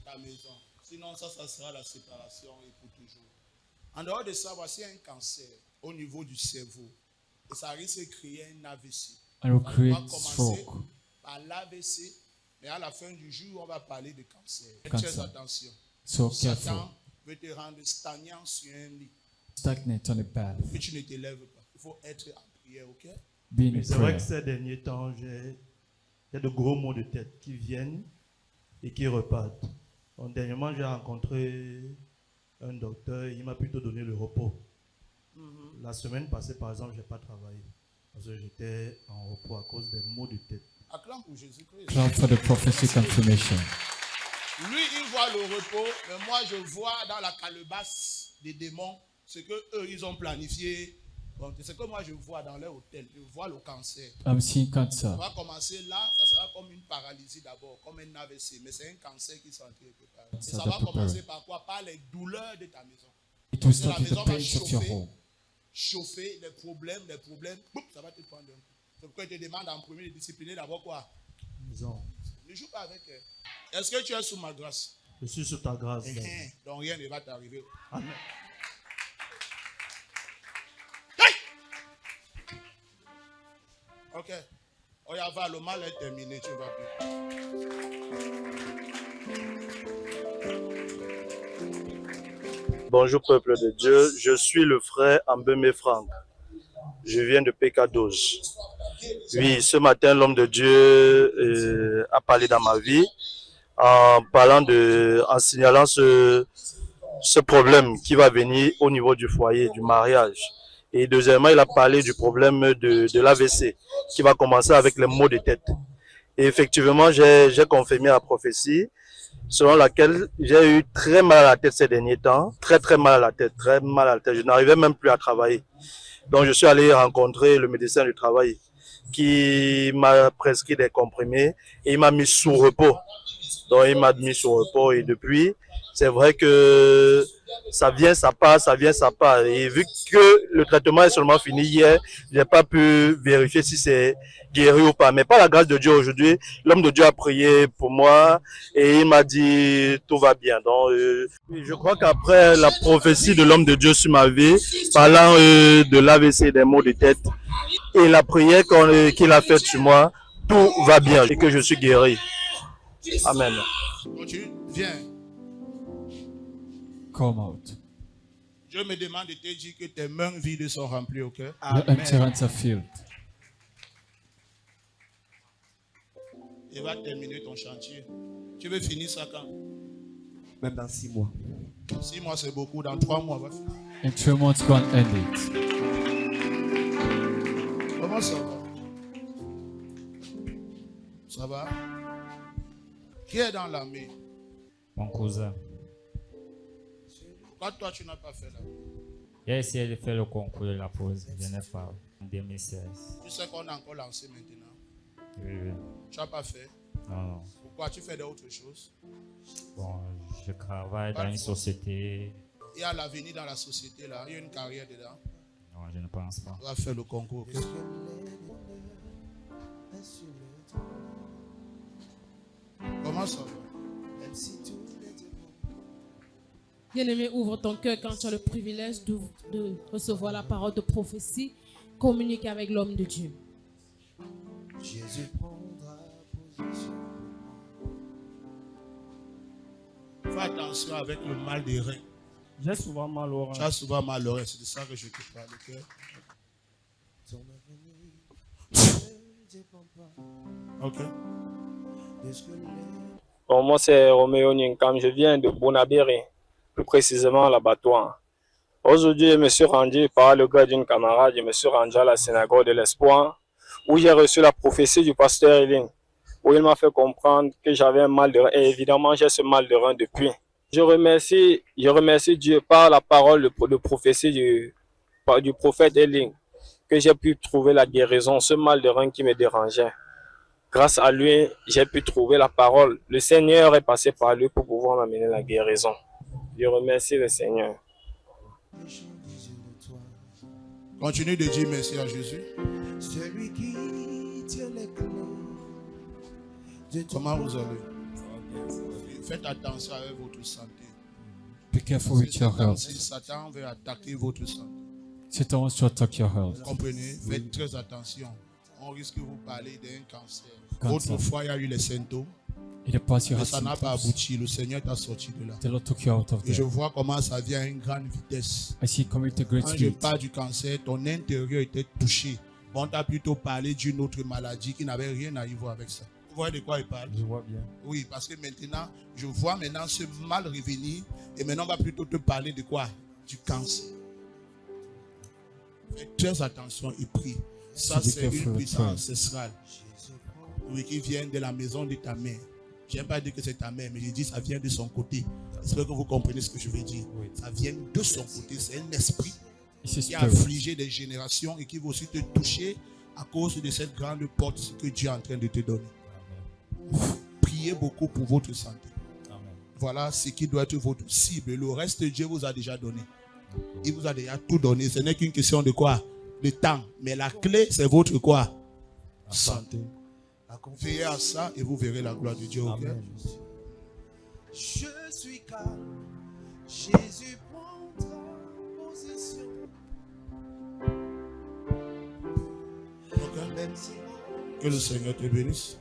ta maison. Sinon, ça sera la séparation et pour toujours. En dehors de ça, voici un cancer au niveau du cerveau. Et ça risque de créer un AVC. And will On va create commencer stroke. par l'AVC, mais à la fin du jour, on va parler de cancer. Cancer. Faites attention. So Satan careful. veut te rendre stagnant sur un lit. Stagnate on the path. Mais tu ne te lèves pas. Il faut être en prière, ok? Be in Mais c'est vrai prayer. que ces derniers temps, il y a de gros maux de tête qui viennent et qui repartent. Donc, dernièrement, j'ai rencontré un docteur, il m'a plutôt donné le repos. La semaine passée, par exemple, je n'ai pas travaillé parce que j'étais en repos à cause des maux de tête. Acclame pour Jésus-Christ. Clap for the prophecy confirmation. Lui, il voit le repos, mais moi, je vois dans la calebasse des démons ce que eux ils ont planifié. Bon, c'est ce que moi, je vois dans leur hôtel. Je vois le cancer. I'm seeing cancer. On va commencer là, ça sera comme une paralysie d'abord, comme un AVC, mais c'est un cancer qui s'entre quelque part. Et ça va commencer par quoi? Par les douleurs de ta maison. It will Parce que la start with maison the va pains of your home. chauffer, les problèmes, boum, ça va te prendre un coup. C'est pourquoi il te demande en premier de discipliner d'abord quoi? Maison. Ne joue pas avec elle. Est-ce que tu es sous ma grâce? Je suis sous ta grâce. Donc rien ne va t'arriver. Amen. Ok. Oh, va, le mal est terminé, tu vas plus. Bonjour peuple de Dieu, je suis le frère Ambemé Franck. Je viens de PK12. Oui, ce matin, l'homme de Dieu a parlé dans ma vie en signalant ce problème qui va venir au niveau du foyer, du mariage. Et deuxièmement, il a parlé du problème de l'AVC qui va commencer avec les maux de tête. Et effectivement, j'ai confirmé la prophétie selon laquelle j'ai eu très mal à la tête ces derniers temps. Très mal à la tête, très mal à la tête. Je n'arrivais même plus à travailler. Donc je suis allé rencontrer le médecin du travail qui m'a prescrit des comprimés et il m'a mis sous repos. Donc il m'a mis sous repos et depuis, c'est vrai que ça vient, ça part, ça vient, ça part. Et vu que le traitement est seulement fini hier, je n'ai pas pu vérifier si c'est guéri ou pas. Mais par la grâce de Dieu aujourd'hui, l'homme de Dieu a prié pour moi et il m'a dit tout va bien. Donc je crois qu'après la prophétie de l'homme de Dieu sur ma vie, parlant de l'AVC et des maux de tête, et la prière qu'il a faite sur moi, tout va bien et que je suis guéri. Amen. Continue, viens. Come out. Je me demande de te dire que tes mains vides sont remplies, ok? Your empty hands are filled. Et va terminer ton chantier. Tu veux finir ça quand? Même dans 6 mois. 6 mois, c'est beaucoup. Dans 3 mois, va finir. In 3 months, go and end it. Comment ça va? Ça va? Qui est dans l'armée? Mon cousin. Pourquoi toi tu n'as pas fait l'armée? J'ai essayé de faire le concours de la pause. Je n'ai pas. En 2016. Tu sais qu'on a encore lancé maintenant. Oui. Tu n'as pas fait? Non. Pourquoi tu fais d'autres choses? Bon, je travaille dans une société. Il y a l'avenir dans la société là. Il y a une carrière dedans. Non, je ne pense pas. On va faire le concours. Okay? Comment ça va? Bien-aimé, ouvre ton cœur quand tu as le privilège de recevoir la parole de prophétie. Communique avec l'homme de Dieu. Jésus prendra position. Fais attention avec le mal des reins. J'ai souvent mal au rein. Tu as souvent mal au rein, c'est de ça que je te parle. Okay? Ton avenir ne dépend pas Ok. de ce que les... Bon, moi, c'est Roméo Ninkam. Je viens de Bonabéry, plus précisément à l'abattoir. Aujourd'hui, je me suis rendu par le gré d'une camarade, je me suis rendu à la synagogue de l'Espoir, où j'ai reçu la prophétie du pasteur Eling, où il m'a fait comprendre que j'avais un mal de rein. Et évidemment, j'ai ce mal de rein depuis. Je remercie Dieu par la parole de prophétie du prophète Eling, que j'ai pu trouver la guérison, ce mal de rein qui me dérangeait. Grâce à lui, j'ai pu trouver la parole. Le Seigneur est passé par lui pour pouvoir m'amener la guérison. Je remercie le Seigneur. Continue de dire merci à Jésus. Celui qui tient les clés de ton... Comment vous allez? Faites attention avec votre santé. Be careful with your health. Si Satan veut attaquer votre santé, Satan wants to attack your health. vous comprenez? Faites très attention. On risque de vous parler d'un cancer. Cancer. Autrefois, il y a eu les symptômes, In the past, you mais had ça n'a pas symptoms. abouti. Le Seigneur t'a sorti de là. The Lord took you out of Et je there. vois comment ça vient à une grande vitesse. I see coming to great Quand je speed. parle du cancer, ton intérieur était touché. Bon, on t'a plutôt parlé d'une autre maladie qui n'avait rien à y voir avec ça. Vous voyez de quoi il parle? Je vois bien. Oui, parce que maintenant, je vois maintenant ce mal revenir. Et maintenant, on va plutôt te parler de quoi? Du cancer. Fais très attention et prie. Ça, Be c'est careful une with puissance prayer. ancestrale. Oui, qui vient de la maison de ta mère. Je n'aime pas dire que c'est ta mère, mais je dis que ça vient de son côté. J'espère que vous comprenez ce que je veux dire. Ça vient de son côté. C'est un esprit It's a qui a spirit. affligé des générations et qui va aussi te toucher à cause de cette grande porte que Dieu est en train de te donner. Priez beaucoup pour votre santé. Voilà ce qui doit être votre cible. Le reste, Dieu vous a déjà donné. Il vous a déjà tout donné. Ce n'est qu'une question de quoi? De temps. Mais la clé, c'est votre quoi? Santé. Veillez à ça et vous verrez la gloire de Dieu. Ok? Je suis calme. Jésus prendra position. Ok? Même si Que le Seigneur te bénisse.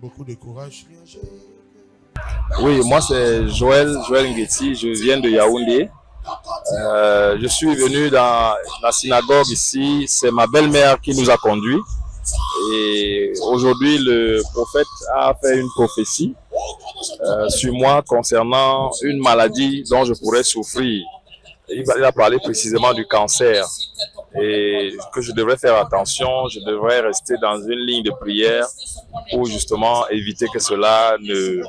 Beaucoup de courage. Oui, moi c'est Joël Ngueti, je viens de Yaoundé. Je suis venu dans la synagogue ici, c'est ma belle-mère qui nous a conduits. Et aujourd'hui, le prophète a fait une prophétie sur moi concernant une maladie dont je pourrais souffrir. Il a parlé précisément du cancer et que je devrais faire attention, je devrais rester dans une ligne de prière pour justement éviter que cela ne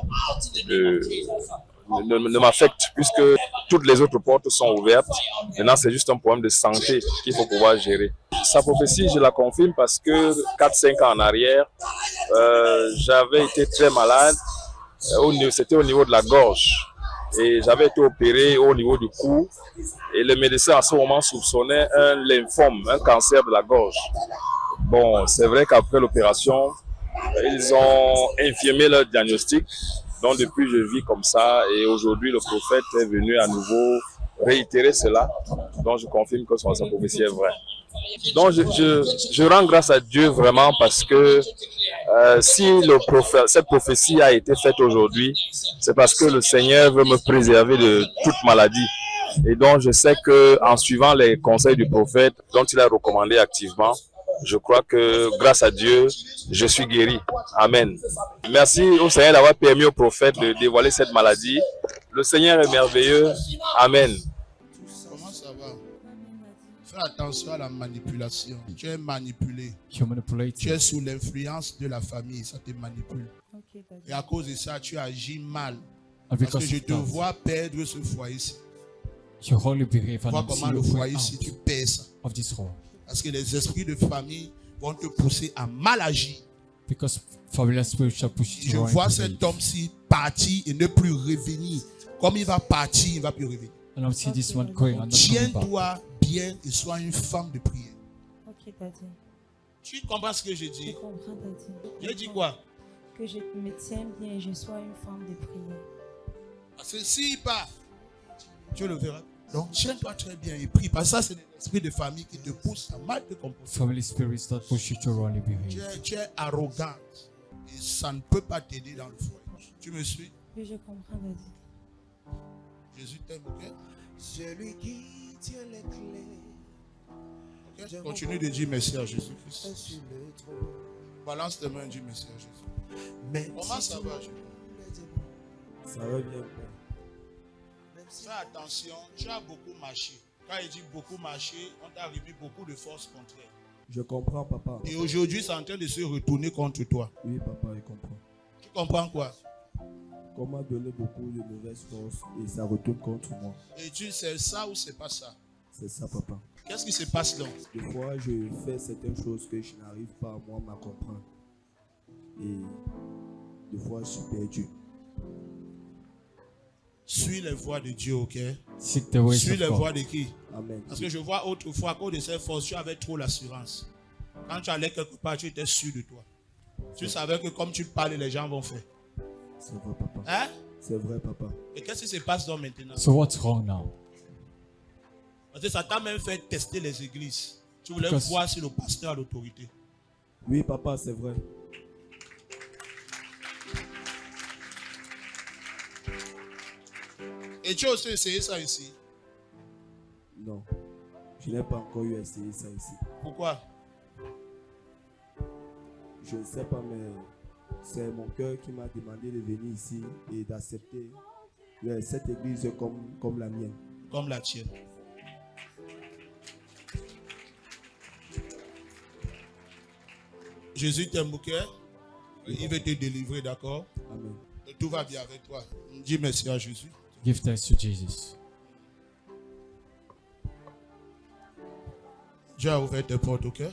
m'affecte, puisque toutes les autres portes sont ouvertes. Maintenant, c'est juste un problème de santé qu'il faut pouvoir gérer. Sa prophétie, je la confirme parce que 4-5 ans en arrière, j'avais été très malade. C'était au niveau de la gorge. Et j'avais été opéré au niveau du cou. Et le médecin, à ce moment, soupçonnait un lymphome, un cancer de la gorge. Bon, c'est vrai qu'après l'opération, ils ont infirmé leur diagnostic. Donc depuis, je vis comme ça. Et aujourd'hui, le prophète est venu à nouveau réitérer cela. Donc je confirme que sa prophétie est vraie. Donc je rends grâce à Dieu vraiment parce que si cette prophétie a été faite aujourd'hui, c'est parce que le Seigneur veut me préserver de toute maladie. Et donc je sais qu'en suivant les conseils du prophète, dont il a recommandé activement, je crois que grâce à Dieu, je suis guéri. Amen. Merci au Seigneur d'avoir permis au prophète de dévoiler cette maladie. Le Seigneur est merveilleux. Amen. Comment ça va? Fais attention à la manipulation. Tu es manipulé. You're manipulated. Tu es sous l'influence de la famille. Ça te manipule. Et à cause de ça, tu agis mal. And Parce que because je of te that, vois perdre ce foyer-ci. you only behave Tu vois and see comment le you way foyer-ci, tu out perds ça. of this hole. Parce que les esprits de famille vont te pousser à mal agir. Because familiar spirit shall push you Je to vois wrong cet behave. homme-ci partir et ne plus revenir. Comme il va partir, il ne va plus revenir. And I'm seeing this one going and not coming back. Tiens-toi bien et sois une femme de prière. Ok, Daddy. Tu comprends ce que je Je dis? comprends, Daddy. J'ai dit quoi? Que je me tienne bien et je sois une femme de prière. Parce que s'il part, tu le verras. Donc tiens-toi très bien et prie. Parce que ça, c'est l'esprit de famille qui te pousse à mal te comporter. Family spirits that push you to wrongly behave. Tu es arrogante et ça ne peut pas t'aider dans le foyer. Tu me suis? Oui, je comprends, Daddy. Jésus t'aime, ok? celui qui tient les clés Ok? Continue de dire merci à Jésus-Christ. est sur le trône. Balance tes mains et dis merci à Jésus. Même Comment si ça tous va, Jésus? les démons, Ça va bien, Père. même si Fais attention, tu as beaucoup marché. Quand il dit beaucoup marché, on t'a remis beaucoup de forces contre elle. Je comprends, papa. Et aujourd'hui, c'est en train de se retourner contre toi. Oui, papa, je comprends. Tu comprends quoi? On m'a donné beaucoup de mauvaises forces et ça retourne contre moi. Et tu sais ça ou c'est pas ça? C'est ça, papa. Qu'est-ce qui se passe donc? Des fois, je fais certaines choses que je n'arrive pas moi-même à comprendre. Et des fois, je suis perdu. Suis les voies de Dieu, ok? Seek the ways Suis of les God. voies de qui? Amen. Parce que je vois autrefois, à cause de ces forces, tu avais trop l'assurance. Quand tu allais quelque part, tu étais sûr de toi. Tu savais que comme tu parles, les gens vont faire. C'est vrai, papa. Hein? C'est vrai, papa. Et qu'est-ce qui se passe donc maintenant? So what's wrong now? Parce que ça t'a même fait tester les églises. Tu voulais Because- voir si le pasteur a l'autorité. Oui, papa, c'est vrai. Et tu as aussi essayé ça ici. Non. Je n'ai pas encore eu à essayer ça ici. Pourquoi? Je ne sais pas, mais c'est mon cœur qui m'a demandé de venir ici et d'accepter cette église comme la mienne. Comme la tienne. Jésus t'aime au cœur. Il veut te délivrer, d'accord? Amen. Et tout va bien avec toi. Dis merci à Jésus. Give thanks to Jesus. Dieu a ouvert tes portes au cœur.